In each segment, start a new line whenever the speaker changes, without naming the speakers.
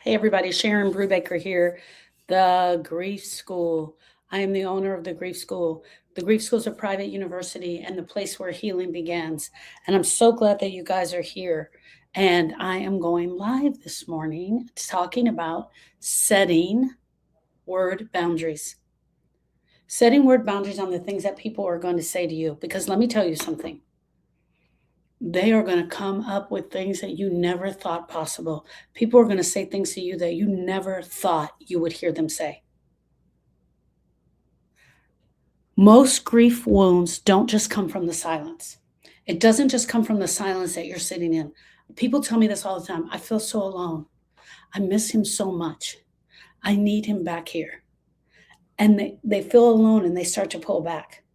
Hey everybody, Sharon Brubaker here, the Grief School. I am the owner of the Grief School. The Grief School is a private university and the place where healing begins. And I'm so glad that you guys are here. And I am going live this morning talking about setting word boundaries. Setting word boundaries on the things that people are going to say to you. Because let me tell you something. They are going to come up with things that you never thought possible. People are going to say things to you that you never thought you would hear them say. Most grief wounds don't just come from the silence. It doesn't just come from the silence that you're sitting in. People tell me this all the time. I feel so alone. I miss him so much. I need him back here. And they feel alone and they start to pull back.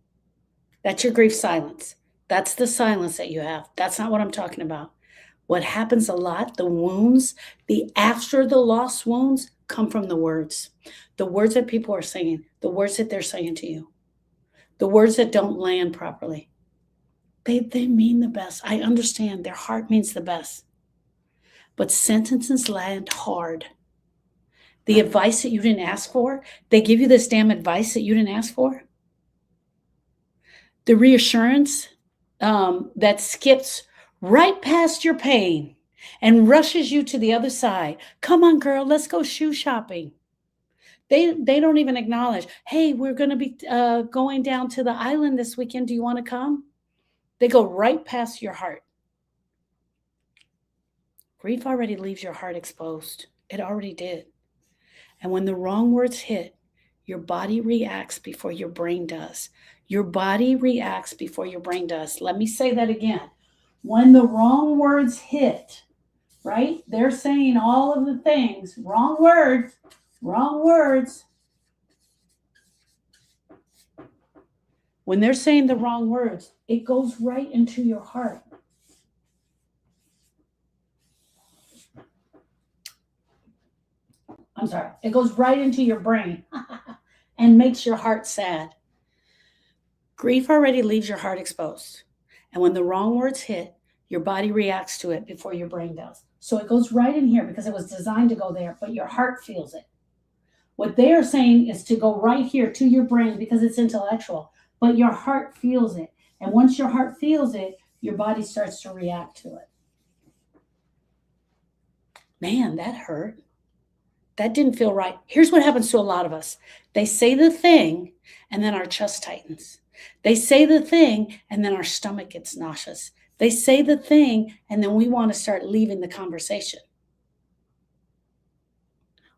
That's your grief silence. That's the silence that you have. That's not what I'm talking about. What happens a lot, the wounds, the after the loss wounds come from the words that people are saying, the words that they're saying to you, the words that don't land properly. They mean the best. I understand their heart means the best. But sentences land hard. The advice that you didn't ask for, they give you this damn advice that you didn't ask for. The reassurance that skips right past your pain and rushes you to the other side. Come on, girl, let's go shoe shopping. They don't even acknowledge, hey, we're going to be going down to the island this weekend. Do you want to come? They go right past your heart. Grief already leaves your heart exposed. It already did. And when the wrong words hit, your body reacts before your brain does. Your body reacts before your brain does. Let me say that again. When the wrong words hit, right? They're saying all of the things. Wrong words. When they're saying the wrong words, it goes right into your heart. I'm sorry. It goes right into your brain and makes your heart sad. Grief already leaves your heart exposed. And when the wrong words hit, your body reacts to it before your brain does. So it goes right in here because it was designed to go there, but your heart feels it. What they are saying is to go right here to your brain because it's intellectual, but your heart feels it. And once your heart feels it, your body starts to react to it. Man, that hurt. That didn't feel right. Here's what happens to a lot of us. They say the thing, and then our chest tightens. They say the thing, and then our stomach gets nauseous. They say the thing, and then we want to start leaving the conversation.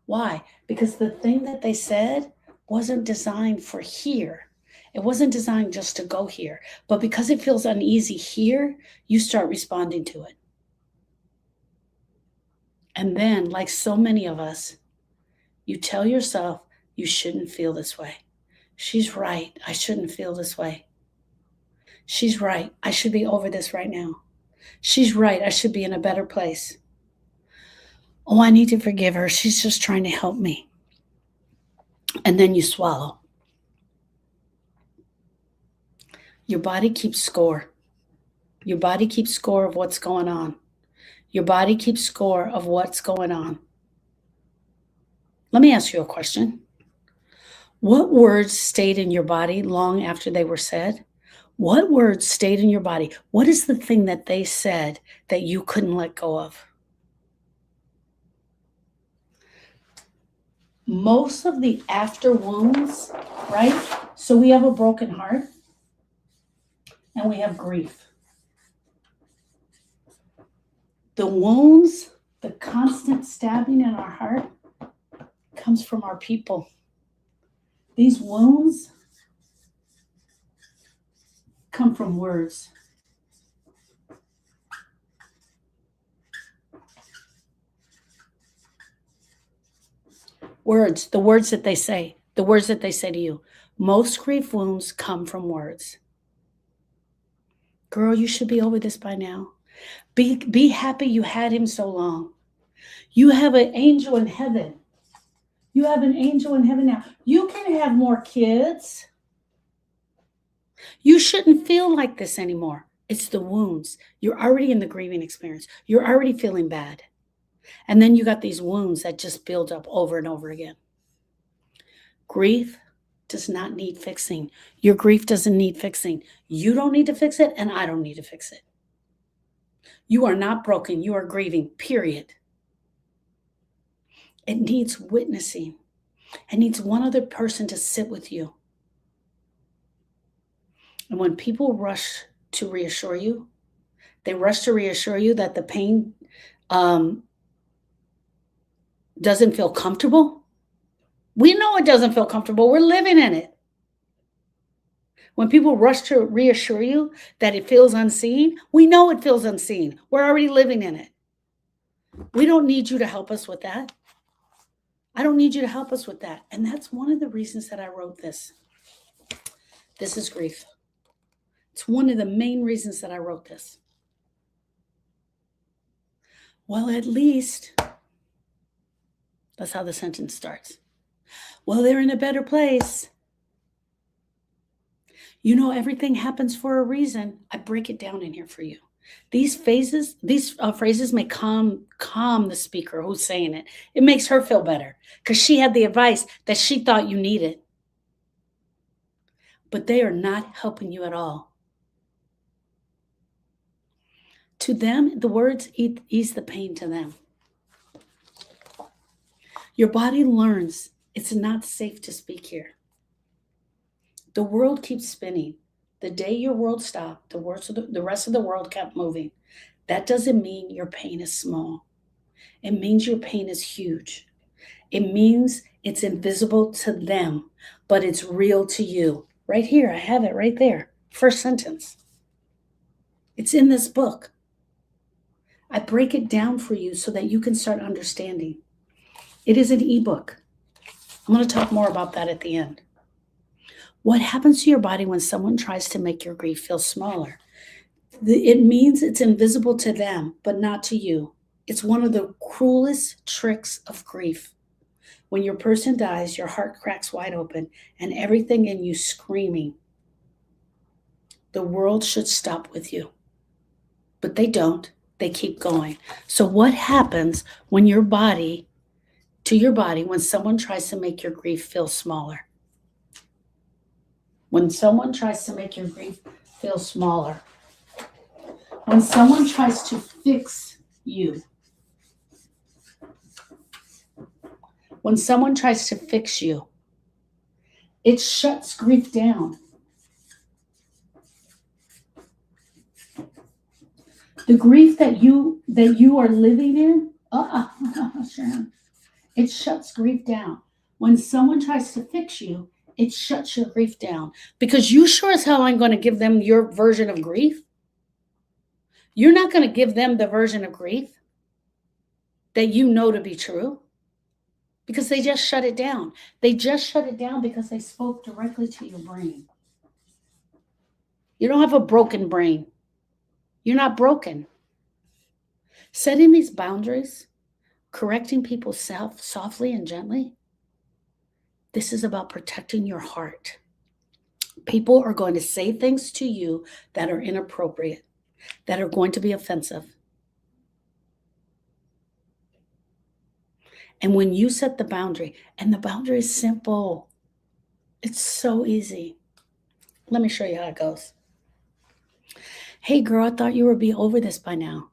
Why? Because the thing that they said wasn't designed for here. It wasn't designed just to go here. But because it feels uneasy here, you start responding to it. And then, like so many of us, you tell yourself you shouldn't feel this way. She's right. I shouldn't feel this way. She's right. I should be over this right now. She's right. I should be in a better place. Oh, I need to forgive her. She's just trying to help me. And then you swallow. Your body keeps score. Your body keeps score of what's going on. Your body keeps score of what's going on. Let me ask you a question. What words stayed in your body long after they were said? What words stayed in your body? What is the thing that they said that you couldn't let go of? Most of the after wounds, right? So we have a broken heart and we have grief. The wounds, the constant stabbing in our heart comes from our people. These wounds come from words. Words, the words that they say to you. Most grief wounds come from words. Girl, you should be over this by now. Be happy you had him so long. You have an angel in heaven. You have an angel in heaven now. You can have more kids. You shouldn't feel like this anymore. It's the wounds. You're already in the grieving experience. You're already feeling bad. And then you got these wounds that just build up over and over again. Grief does not need fixing. Your grief doesn't need fixing. You don't need to fix it, and I don't need to fix it. You are not broken. You are grieving, period. It needs witnessing. It needs one other person to sit with you. And when people rush to reassure you, they rush to reassure you that the pain doesn't feel comfortable. We know it doesn't feel comfortable. We're living in it. When people rush to reassure you that it feels unseen, we know it feels unseen. We're already living in it. We don't need you to help us with that. I don't need you to help us with that. And that's one of the reasons that I wrote this. This is grief. It's one of the main reasons that I wrote this. Well, at least, that's how the sentence starts. Well, they're in a better place. You know, everything happens for a reason. I break it down in here for you. These phrases may calm the speaker who's saying it. It makes her feel better because she had the advice that she thought you needed. But they are not helping you at all. To them, the words ease the pain to them. Your body learns it's not safe to speak here. The world keeps spinning. The day your world stopped, the rest of the world kept moving. That doesn't mean your pain is small. It means your pain is huge. It means it's invisible to them, but it's real to you. Right here, I have it right there. First sentence. It's in this book. I break it down for you so that you can start understanding. It is an ebook. I'm going to talk more about that at the end. What happens to your body when someone tries to make your grief feel smaller? It means it's invisible to them, but not to you. It's one of the cruelest tricks of grief. When your person dies, your heart cracks wide open and everything in you screaming. The world should stop with you. But they don't. They keep going. So what happens when when someone tries to make your grief feel smaller? When someone tries to make your grief feel smaller. When someone tries to fix you. When someone tries to fix you, it shuts grief down. The grief that you are living in, Sharon, it shuts grief down. When someone tries to fix you, it shuts your grief down because you sure as hell ain't going to give them your version of grief. You're not going to give them the version of grief that you know to be true because they just shut it down. They just shut it down because they spoke directly to your brain. You don't have a broken brain. You're not broken. Setting these boundaries, correcting people softly and gently, this is about protecting your heart. People are going to say things to you that are inappropriate, that are going to be offensive. And when you set the boundary, and the boundary is simple, it's so easy. Let me show you how it goes. Hey girl, I thought you would be over this by now.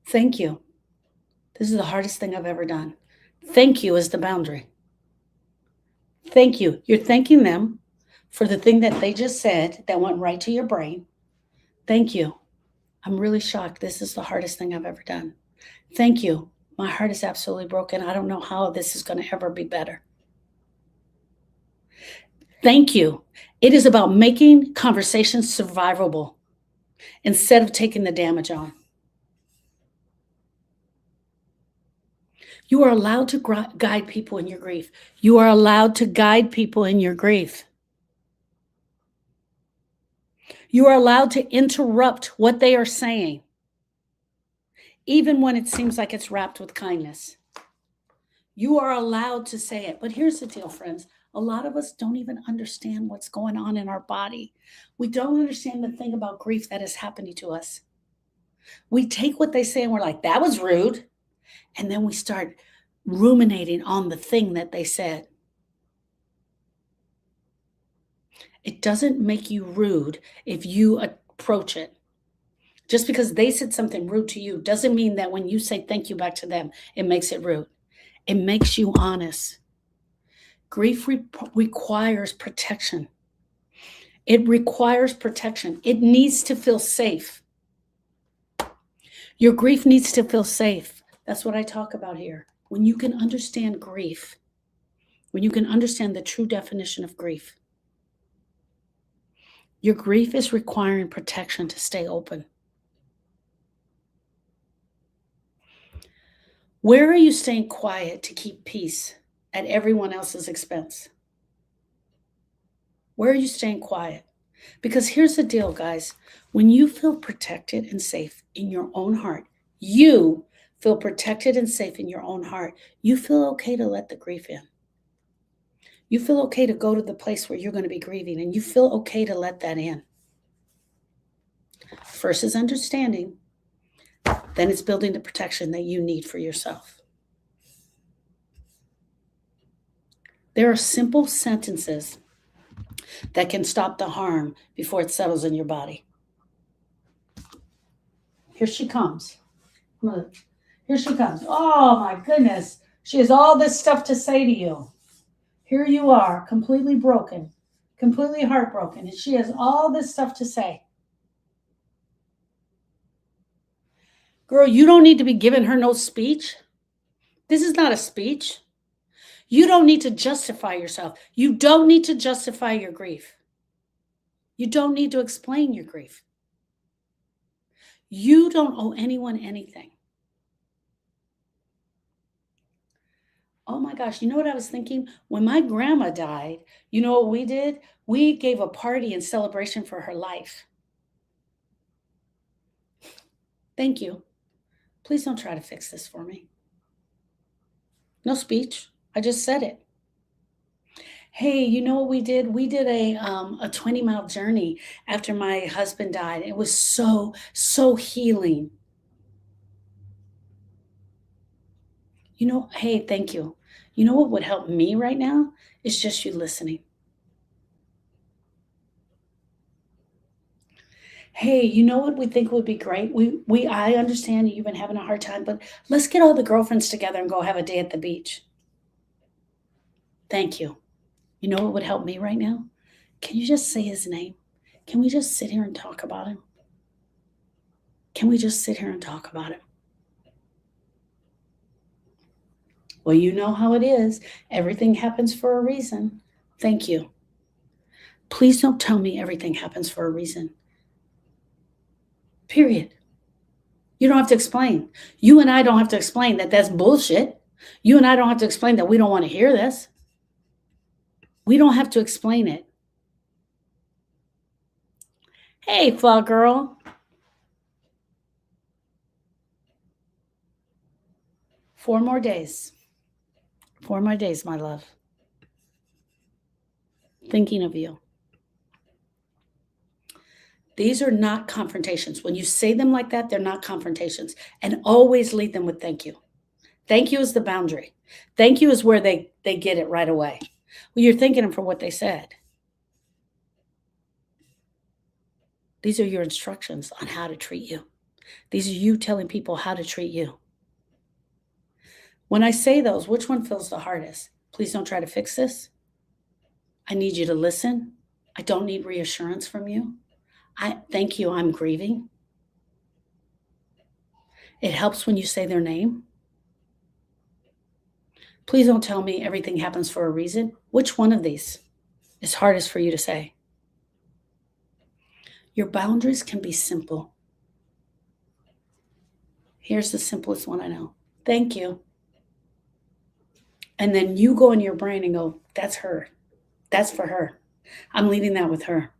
Thank you. This is the hardest thing I've ever done. Thank you is the boundary. Thank you. You're thanking them for the thing that they just said that went right to your brain. Thank you. I'm really shocked. This is the hardest thing I've ever done. Thank you. My heart is absolutely broken. I don't know how this is going to ever be better. Thank you. It is about making conversations survivable instead of taking the damage on. You are allowed to guide people in your grief. You are allowed to guide people in your grief. You are allowed to interrupt what they are saying, even when it seems like it's wrapped with kindness. You are allowed to say it. But here's the deal, friends. A lot of us don't even understand what's going on in our body. We don't understand the thing about grief that is happening to us. We take what they say and we're like, that was rude. And then we start ruminating on the thing that they said. It doesn't make you rude if you approach it. Just because they said something rude to you doesn't mean that when you say thank you back to them, it makes it rude. It makes you honest. Grief requires protection. It requires protection. It needs to feel safe. Your grief needs to feel safe. That's what I talk about here. When you can understand grief, when you can understand the true definition of grief, your grief is requiring protection to stay open. Where are you staying quiet to keep peace at everyone else's expense? Where are you staying quiet? Because here's the deal, guys. When you feel protected and safe in your own heart, you feel protected and safe in your own heart, you feel okay to let the grief in. You feel okay to go to the place where you're going to be grieving, and you feel okay to let that in. First is understanding, then it's building the protection that you need for yourself. There are simple sentences that can stop the harm before it settles in your body. Here she comes. Here she comes. Oh my goodness. She has all this stuff to say to you. Here you are, completely broken, completely heartbroken, and she has all this stuff to say. Girl, you don't need to be giving her no speech. This is not a speech. You don't need to justify yourself. You don't need to justify your grief. You don't need to explain your grief. You don't owe anyone anything. Oh my gosh, you know what I was thinking? When my grandma died, you know what we did? We gave a party in celebration for her life. Thank you. Please don't try to fix this for me. No speech. I just said it. Hey, you know what we did? We did a 20-mile journey after my husband died. It was so healing. You know, hey, thank you. You know what would help me right now is just you listening. Hey, you know what we think would be great? I understand you've been having a hard time, but let's get all the girlfriends together and go have a day at the beach. Thank you. You know what would help me right now? Can you just say his name? Can we just sit here and talk about him? Can we just sit here and talk about him? Well, you know how it is. Everything happens for a reason. Thank you. Please don't tell me everything happens for a reason. Period. You don't have to explain. You and I don't have to explain that that's bullshit. You and I don't have to explain that we don't want to hear this. We don't have to explain it. Hey, Flaw Girl. 4 more days. 4 more days, my love. Thinking of you. These are not confrontations. When you say them like that, they're not confrontations. And always lead them with thank you. Thank you is the boundary. Thank you is where they get it right away. Well, you're thanking them for what they said. These are your instructions on how to treat you. These are you telling people how to treat you. When I say those, which one feels the hardest? Please don't try to fix this. I need you to listen. I don't need reassurance from you. Thank you, I'm grieving. It helps when you say their name. Please don't tell me everything happens for a reason. Which one of these is hardest for you to say? Your boundaries can be simple. Here's the simplest one I know. Thank you. And then you go in your brain and go, that's her. That's for her. I'm leaving that with her.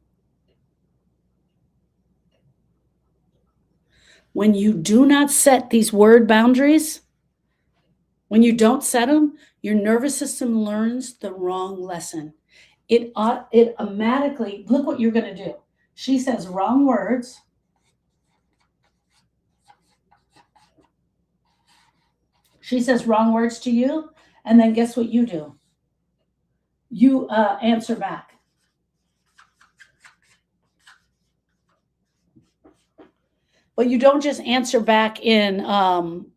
When you do not set these word boundaries, when you don't set them, your nervous system learns the wrong lesson. It automatically, look what you're going to do. She says wrong words. She says wrong words to you, and then guess what you do? You answer back. But you don't just answer back in one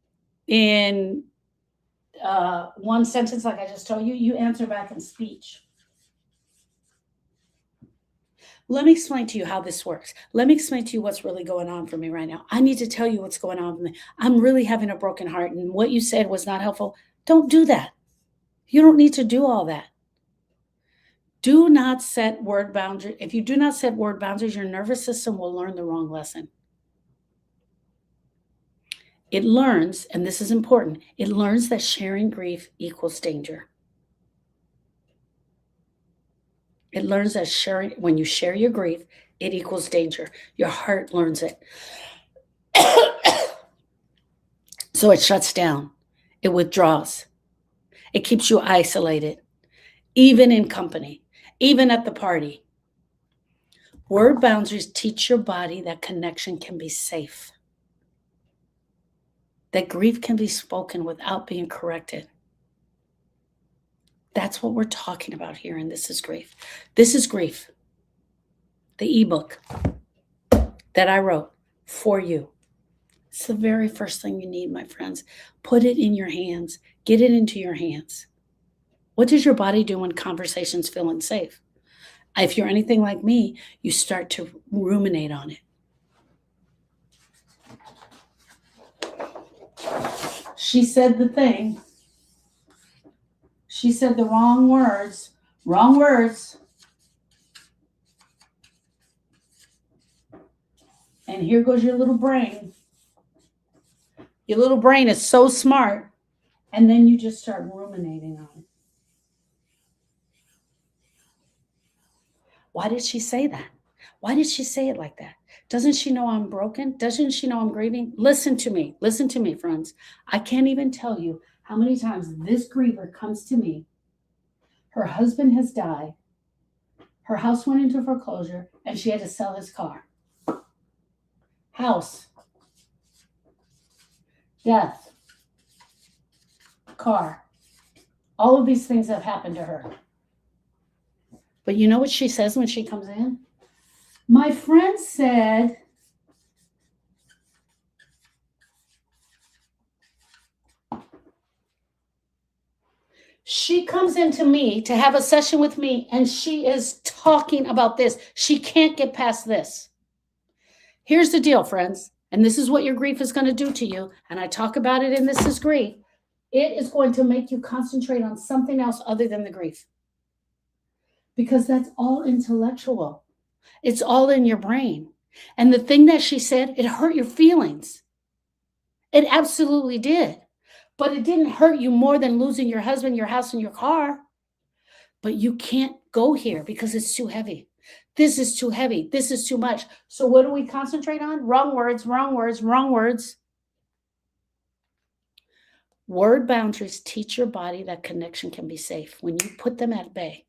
sentence like I just told you. You answer back in speech. Let me explain to you how this works. Let me explain to you what's really going on for me right now. I need to tell you what's going on for me. I'm really having a broken heart, and what you said was not helpful. Don't do that. You don't need to do all that. Do not set word boundaries. If you do not set word boundaries, your nervous system will learn the wrong lesson. It learns, and this is important, it learns that sharing grief equals danger. It learns that when you share your grief, it equals danger. Your heart learns it. So it shuts down. It withdraws. It keeps you isolated, even in company, even at the party. Word boundaries teach your body that connection can be safe, that grief can be spoken without being corrected. That's what we're talking about here, and this is grief. This is Grief, the ebook that I wrote for you. It's the very first thing you need, my friends. Put it in your hands. Get it into your hands. What does your body do when conversations feel unsafe? If you're anything like me, you start to ruminate on it. She said the thing. She said the wrong words. Wrong words. And here goes your little brain. Your little brain is so smart. And then you just start ruminating on it. Why did she say that? Why did she say it like that? Doesn't she know I'm broken? Doesn't she know I'm grieving? Listen to me. Listen to me, friends. I can't even tell you how many times this griever comes to me. Her husband has died. Her house went into foreclosure, and she had to sell his car. House. Death. Car. All of these things have happened to her. But you know what she says when she comes in? My friend said, she comes into me to have a session with me, and she is talking about this. She can't get past this. Here's the deal, friends, and this is what your grief is going to do to you, and I talk about it in This Is Grief. It is going to make you concentrate on something else other than the grief, because that's all intellectual. It's all in your brain. And the thing that she said, it hurt your feelings. It absolutely did. But it didn't hurt you more than losing your husband, your house, and your car. But you can't go here because it's too heavy. This is too heavy. This is too much. So what do we concentrate on? Wrong words, wrong words, wrong words. Word boundaries teach your body that connection can be safe when you put them at bay.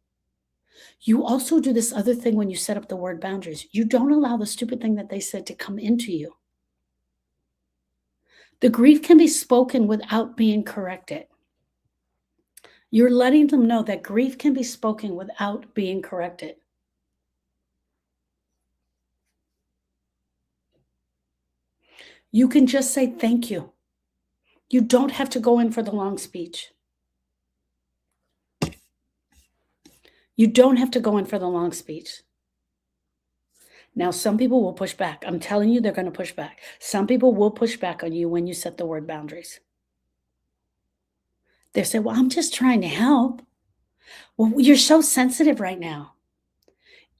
You also do this other thing when you set up the word boundaries. You don't allow the stupid thing that they said to come into you. The grief can be spoken without being corrected. You're letting them know that grief can be spoken without being corrected. You can just say thank you. You don't have to go in for the long speech. You don't have to go in for the long speech. Now, some people will push back. I'm telling you, they're going to push back. Some people will push back on you when you set the word boundaries. They say, well, I'm just trying to help. Well, you're so sensitive right now.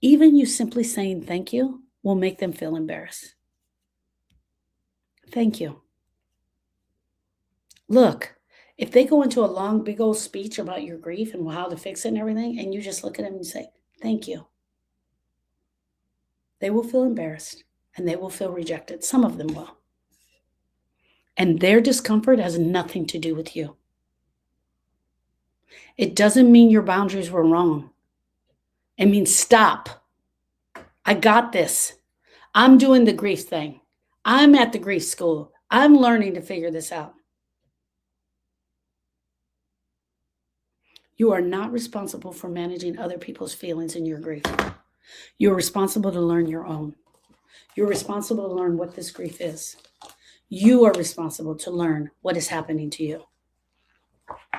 Even you simply saying thank you will make them feel embarrassed. Thank you. Look, if they go into a long, big old speech about your grief and how to fix it and everything, and you just look at them and say, thank you, they will feel embarrassed and they will feel rejected. Some of them will. And their discomfort has nothing to do with you. It doesn't mean your boundaries were wrong. It means stop. I got this. I'm doing the grief thing. I'm at the grief school. I'm learning to figure this out. You are not responsible for managing other people's feelings in your grief. You're responsible to learn your own. You're responsible to learn what this grief is. You are responsible to learn what is happening to you.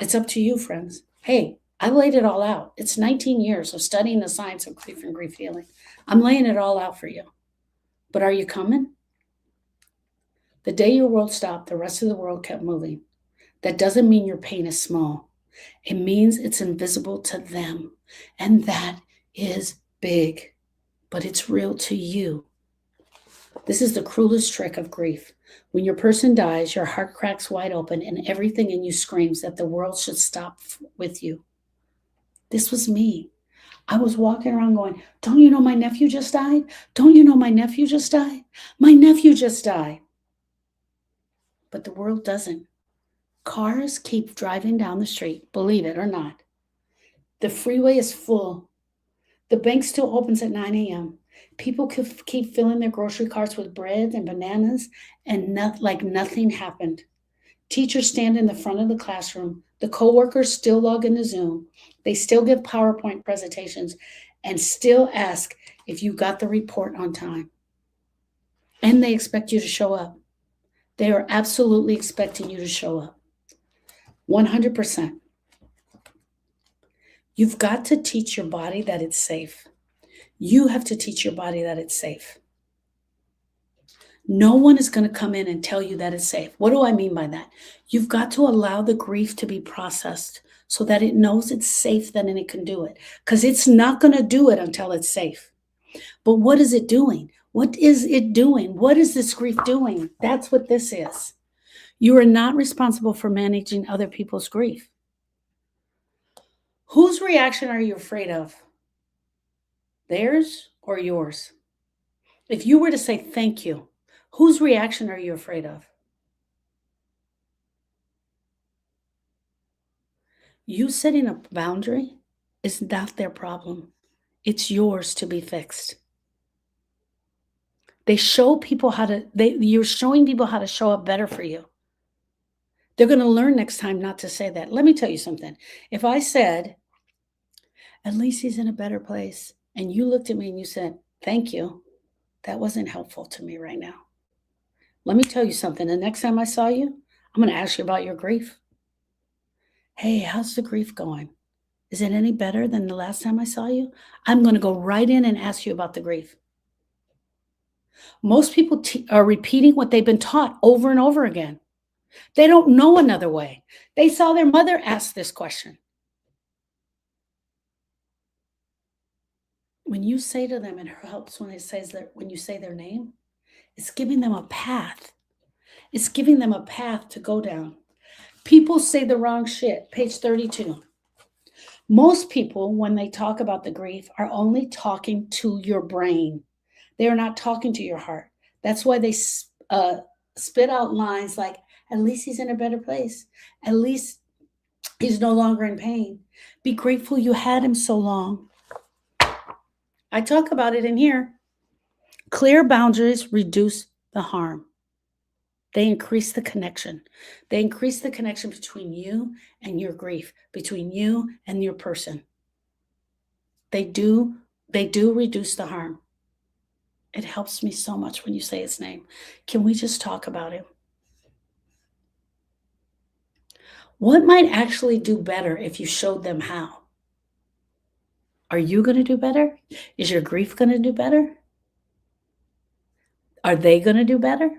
It's up to you, friends. Hey, I laid it all out. It's 19 years of studying the science of grief and grief healing. I'm laying it all out for you. But are you coming? The day your world stopped, the rest of the world kept moving. That doesn't mean your pain is small. It means it's invisible to them. And that is big. But it's real to you. This is the cruelest trick of grief. When your person dies, your heart cracks wide open and everything in you screams that the world should stop with you. This was me. I was walking around going, don't you know my nephew just died? Don't you know my nephew just died? My nephew just died. But the world doesn't. Cars keep driving down the street, believe it or not. The freeway is full. The bank still opens at 9 a.m. People keep filling their grocery carts with bread and bananas, and like nothing happened. Teachers stand in the front of the classroom. The coworkers still log into Zoom. They still give PowerPoint presentations and still ask if you got the report on time. And they expect you to show up. They are absolutely expecting you to show up. 100%. You've got to teach your body that it's safe. You have to teach your body that it's safe. No one is going to come in and tell you that it's safe. What do I mean by that? You've got to allow the grief to be processed so that it knows it's safe, then and it can do it. Because it's not going to do it until it's safe. But what is it doing? What is it doing? What is this grief doing? That's what this is. You are not responsible for managing other people's grief. Whose reaction are you afraid of? Theirs or yours? If you were to say thank you, whose reaction are you afraid of? You setting a boundary is not their problem. It's yours to be fixed. You're showing people how to show up better for you. They're going to learn next time not to say that. Let me tell you something. If I said, at least he's in a better place, and you looked at me and you said, thank you, that wasn't helpful to me right now. Let me tell you something. The next time I saw you, I'm going to ask you about your grief. Hey, how's the grief going? Is it any better than the last time I saw you? I'm going to go right in and ask you about the grief. Most people are repeating what they've been taught over and over again. They don't know another way. They saw their mother ask this question. When you say to them, it helps when you say their name, it's giving them a path. It's giving them a path to go down. People say the wrong shit. Page 32. Most people, when they talk about the grief, are only talking to your brain. They are not talking to your heart. That's why they spit out lines like, at least he's in a better place. At least he's no longer in pain. Be grateful you had him so long. I talk about it in here. Clear boundaries reduce the harm. They increase the connection. They increase the connection between you and your grief, between you and your person. They do reduce the harm. It helps me so much when you say his name. Can we just talk about him? What might actually do better if you showed them how? Are you going to do better? Is your grief going to do better? Are they going to do better?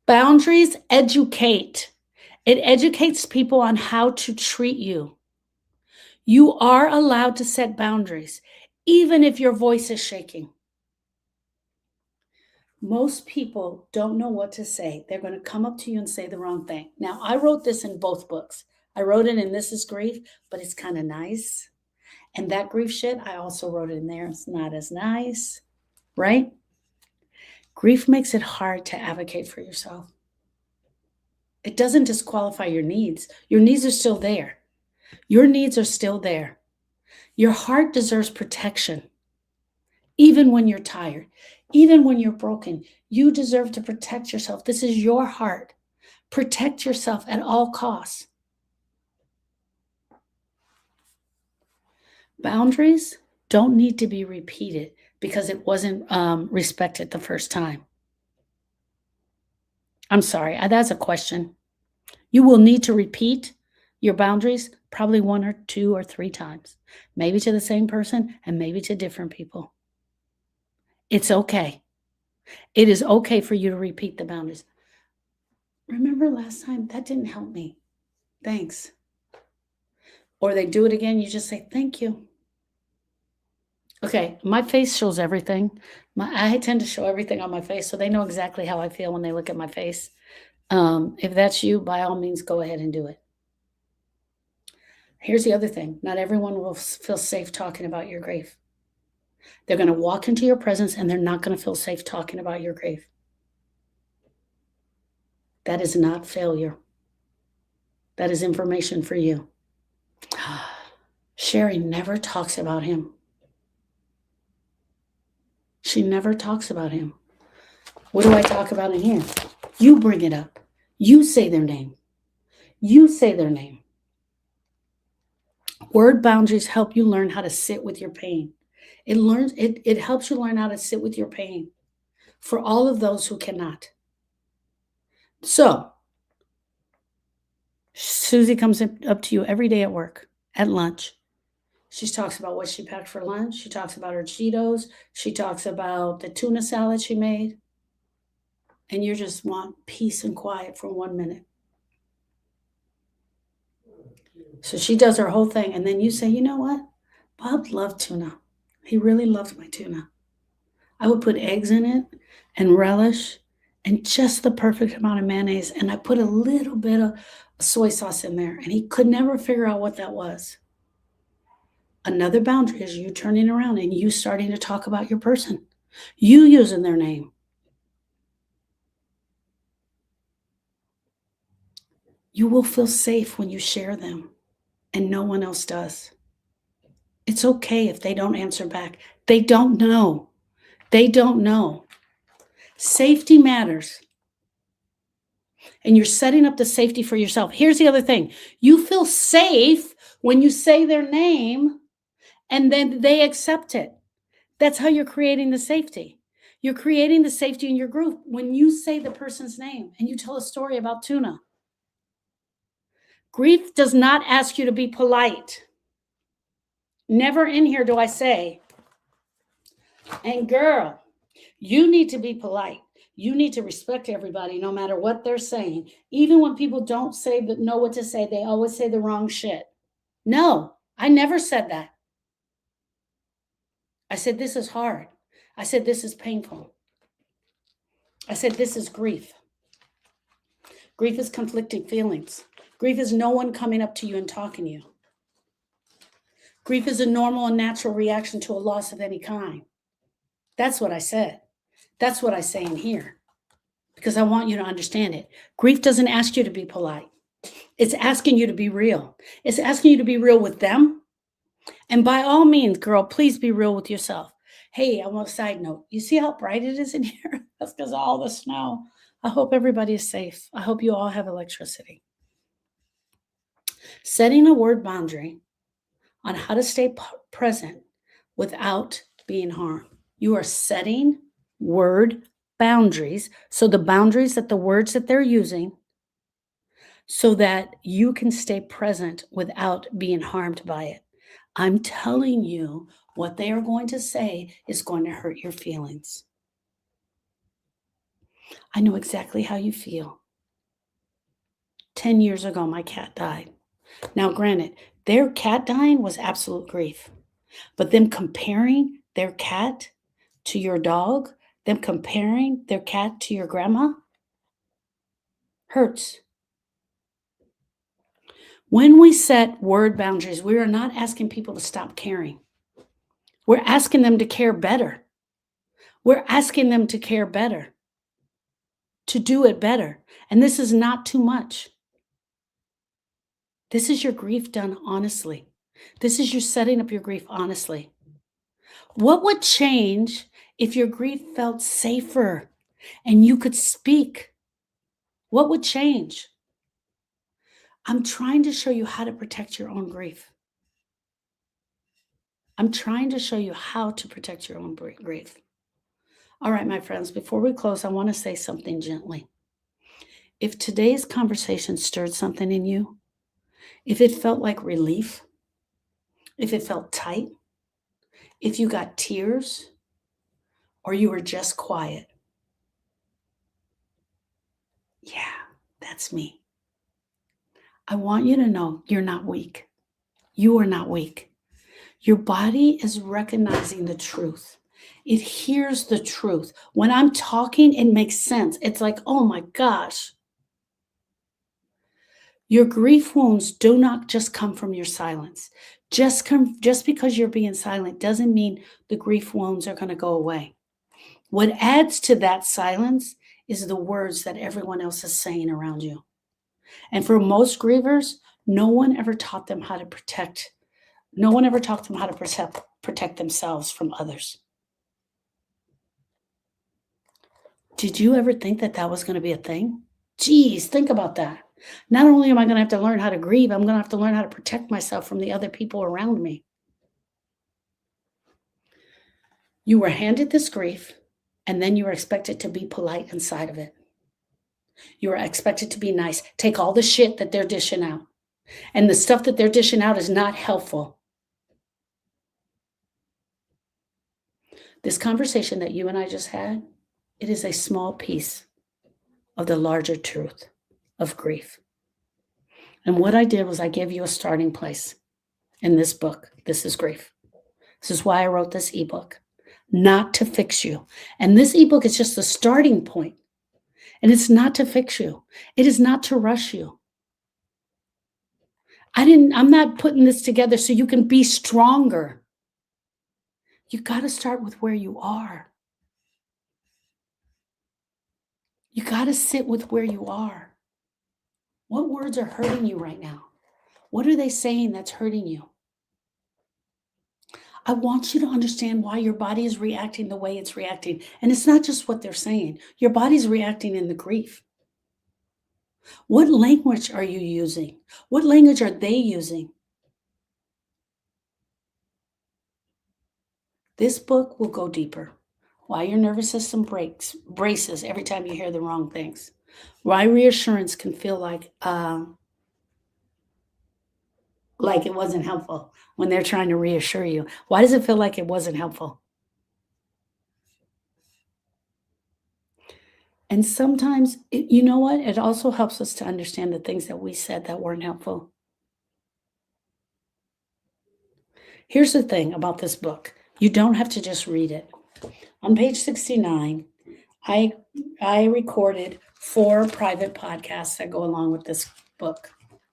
Boundaries educate. It educates people on how to treat you. You are allowed to set boundaries, even if your voice is shaking. Most people don't know what to say. They're going to come up to you and say the wrong thing. Now, I wrote this in both books. I wrote it in This Is Grief, but it's kind of nice. And that grief shit, I also wrote it in there. It's not as nice, right? Grief makes it hard to advocate for yourself. It doesn't disqualify your needs. Your needs are still there. Your needs are still there. Your heart deserves protection. Even when you're tired, even when you're broken, you deserve to protect yourself. This is your heart. Protect yourself at all costs. Boundaries don't need to be repeated because it wasn't respected the first time. I'm sorry, that's a question. You will need to repeat your boundaries probably one or two or three times, maybe to the same person and maybe to different people. It's okay. It is okay for you to repeat the boundaries. Remember last time? That didn't help me. Thanks. Or they do it again, you just say, thank you. Okay, my face shows everything. I tend to show everything on my face, so they know exactly how I feel when they look at my face. If that's you, by all means, go ahead and do it. Here's the other thing. Not everyone will feel safe talking about your grief. They're going to walk into your presence and they're not going to feel safe talking about your grief. That is not failure. That is information for you. Sherry never talks about him. She never talks about him. What do I talk about in here? You bring it up. You say their name. You say their name. Word boundaries help you learn how to sit with your pain. It helps you learn how to sit with your pain for all of those who cannot. So, Susie comes up to you every day at work, at lunch. She talks about what she packed for lunch. She talks about her Cheetos. She talks about the tuna salad she made. And you just want peace and quiet for 1 minute. So she does her whole thing. And then you say, you know what? Bob loved tuna. He really loved my tuna. I would put eggs in it and relish and just the perfect amount of mayonnaise. And I put a little bit of soy sauce in there. And he could never figure out what that was. Another boundary is you turning around and you starting to talk about your person. You using their name. You will feel safe when you share them and no one else does. It's okay if they don't answer back. They don't know. They don't know. Safety matters. And you're setting up the safety for yourself. Here's the other thing. You feel safe when you say their name and then they accept it. That's how you're creating the safety. You're creating the safety in your group when you say the person's name and you tell a story about tuna. Grief does not ask you to be polite. Never in here do I say, and girl, you need to be polite. You need to respect everybody no matter what they're saying. Even when people don't say but know what to say, they always say the wrong shit. No, I never said that. I said, this is hard. I said, this is painful. I said, this is grief. Grief is conflicting feelings. Grief is no one coming up to you and talking to you. Grief is a normal and natural reaction to a loss of any kind. That's what I said. That's what I say in here because I want you to understand it. Grief doesn't ask you to be polite. It's asking you to be real. It's asking you to be real with them. And by all means, girl, please be real with yourself. Hey, I want a side note. You see how bright it is in here? That's because of all the snow. I hope everybody is safe. I hope you all have electricity. Setting a word boundary on how to stay present without being harmed. You are setting word boundaries. So the boundaries that the words that they're using so that you can stay present without being harmed by it. I'm telling you what they are going to say is going to hurt your feelings. I know exactly how you feel. 10 years ago, my cat died. Now, granted, their cat dying was absolute grief. But them comparing their cat to your dog, them comparing their cat to your grandma, hurts. When we set word boundaries, we are not asking people to stop caring. We're asking them to care better. We're asking them to care better, to do it better. And this is not too much. This is your grief done honestly. This is you setting up your grief honestly. What would change if your grief felt safer and you could speak? What would change? I'm trying to show you how to protect your own grief. I'm trying to show you how to protect your own grief. All right, my friends, before we close, I want to say something gently. If today's conversation stirred something in you, if it felt like relief, if it felt tight, if you got tears, or you were just quiet, yeah, that's me. I want you to know you're not weak. You are not weak. Your body is recognizing the truth. It hears the truth. When I'm talking, it makes sense. It's like, oh my gosh. Your grief wounds do not just come from your silence. Just because you're being silent doesn't mean the grief wounds are going to go away. What adds to that silence is the words that everyone else is saying around you. And for most grievers, no one ever taught them how to protect. No one ever taught them how to protect themselves from others. Did you ever think that that was going to be a thing? Geez, think about that. Not only am I going to have to learn how to grieve, I'm going to have to learn how to protect myself from the other people around me. You were handed this grief, and then you were expected to be polite inside of it. You were expected to be nice. Take all the shit that they're dishing out. And the stuff that they're dishing out is not helpful. This conversation that you and I just had, it is a small piece of the larger truth of grief. And what I did was I gave you a starting place in this book. This is Grief. This is why I wrote this ebook, not to fix you. And this ebook is just the starting point. And it's not to fix you. It is not to rush you. I'm not putting this together so you can be stronger. You got to start with where you are. You got to sit with where you are. What words are hurting you right now? What are they saying that's hurting you? I want you to understand why your body is reacting the way it's reacting. And it's not just what they're saying. Your body's reacting in the grief. What language are you using? What language are they using? This book will go deeper. Why your nervous system braces every time you hear the wrong things. Why reassurance can feel like it wasn't helpful when they're trying to reassure you. Why does it feel like it wasn't helpful? And sometimes, you know what? It also helps us to understand the things that we said that weren't helpful. Here's the thing about this book. You don't have to just read it. On page 69, I recorded 4 private podcasts that go along with this book.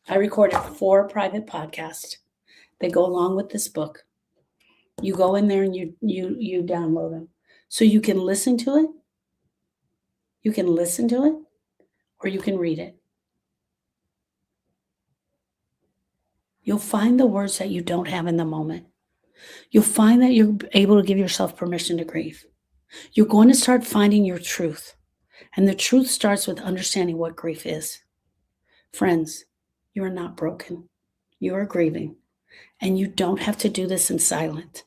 I recorded 4 private podcasts that go along with this book. You go in there and you download them. So you can listen to it. You can listen to it, or you can read it. You'll find the words that you don't have in the moment. You'll find that you're able to give yourself permission to grieve. You're going to start finding your truth. And the truth starts with understanding what grief is. Friends, you are not broken. You are grieving. And you don't have to do this in silence.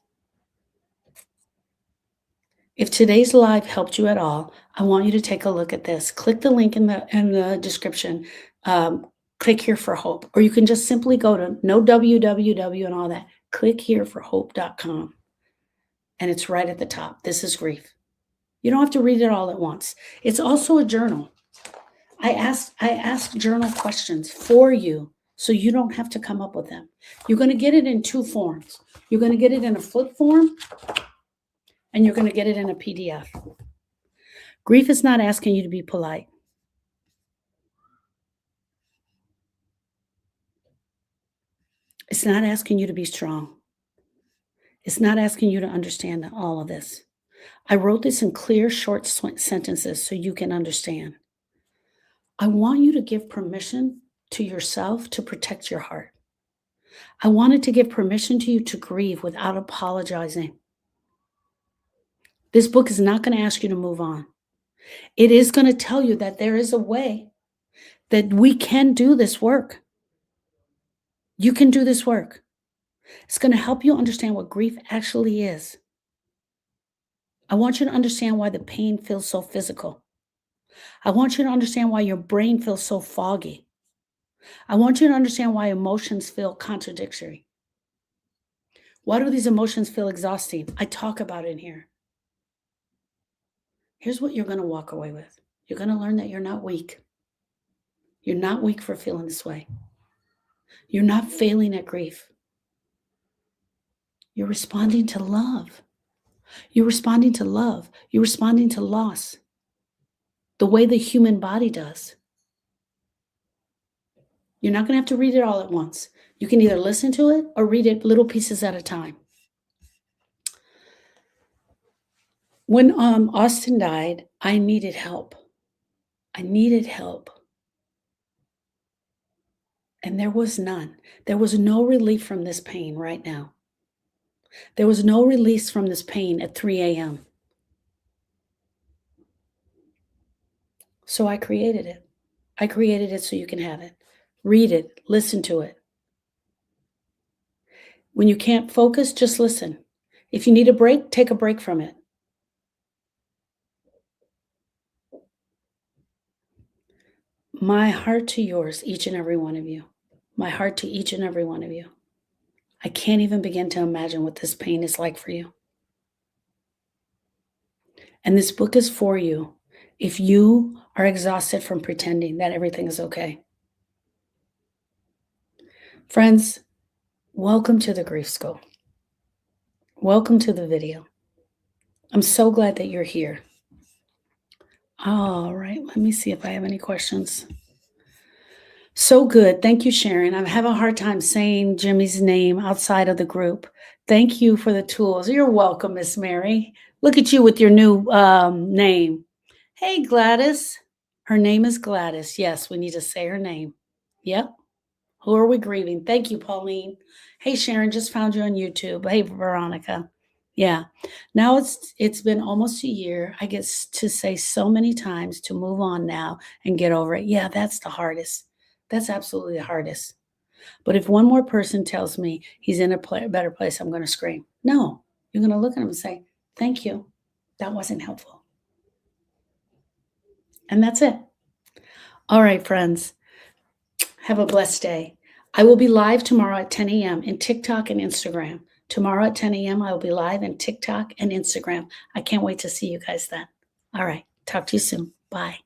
If today's live helped you at all, I want you to take a look at this. Click the link in the description. Click here for hope. Or you can just simply go to no www and all that. Click here for hope.com. And it's right at the top. This is Grief. You don't have to read it all at once. It's also a journal. I ask journal questions for you so you don't have to come up with them. You're going to get it in 2 forms. You're going to get it in a flip form, and you're going to get it in a PDF. Grief is not asking you to be polite. It's not asking you to be strong. It's not asking you to understand all of this. I wrote this in clear, short sentences so you can understand. I want you to give permission to yourself to protect your heart. I wanted to give permission to you to grieve without apologizing. This book is not going to ask you to move on. It is going to tell you that there is a way that we can do this work. You can do this work. It's going to help you understand what grief actually is. I want you to understand why the pain feels so physical. I want you to understand why your brain feels so foggy. I want you to understand why emotions feel contradictory. Why do these emotions feel exhausting? I talk about it in here. Here's what you're going to walk away with. You're going to learn that you're not weak. You're not weak for feeling this way. You're not failing at grief. You're responding to love. You're responding to love. You're responding to loss the way the human body does. You're not going to have to read it all at once. You can either listen to it or read it little pieces at a time. When Austin died, I needed help. I needed help. And there was none. There was no relief from this pain right now. There was no release from this pain at 3 a.m. So I created it. I created it so you can have it. Read it. Listen to it. When you can't focus, just listen. If you need a break, take a break from it. My heart to yours, each and every one of you. My heart to each and every one of you. I can't even begin to imagine what this pain is like for you. And this book is for you if you are exhausted from pretending that everything is okay. Friends, welcome to the Grief School. Welcome to the video. I'm so glad that you're here. All right, let me see if I have any questions. So good. Thank you, Sharon. I'm having a hard time saying Jimmy's name outside of the group. Thank you for the tools. You're welcome, Miss Mary. Look at you with your new name. Hey, Gladys. Her name is Gladys. Yes, we need to say her name. Yep. Who are we grieving? Thank you, Pauline. Hey, Sharon, just found you on YouTube. Hey, Veronica. Yeah. Now it's been almost a year. I get to say so many times to move on now and get over it. Yeah, that's the hardest. That's absolutely the hardest. But if one more person tells me he's in a better place, I'm going to scream. No, you're going to look at him and say, thank you. That wasn't helpful. And that's it. All right, friends. Have a blessed day. I will be live tomorrow at 10 a.m. in TikTok and Instagram. Tomorrow at 10 a.m. I will be live in TikTok and Instagram. I can't wait to see you guys then. All right. Talk to you soon. Bye.